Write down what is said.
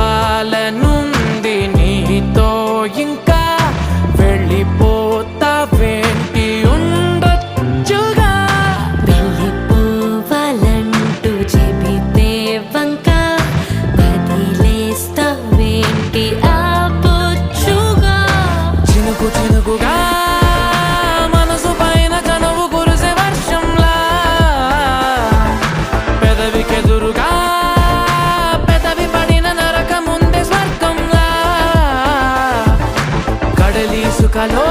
చెప్పాలనుంది నీతో ఇంకా వెళ్ళిపోతావేంటి ఉండొచ్చుగా వెళ్ళిపోవాలంటూ చెబితే వంక వదిలేస్తావేంటి ఆపొచ్చుగా చినుకు చినుకుగా మనసు పైన చనువు కురిసే వర్షంలా పెదవికెదురుగా పెదవి పడిన నరక ముందే స్వర్గంలా కడలి సుఖలో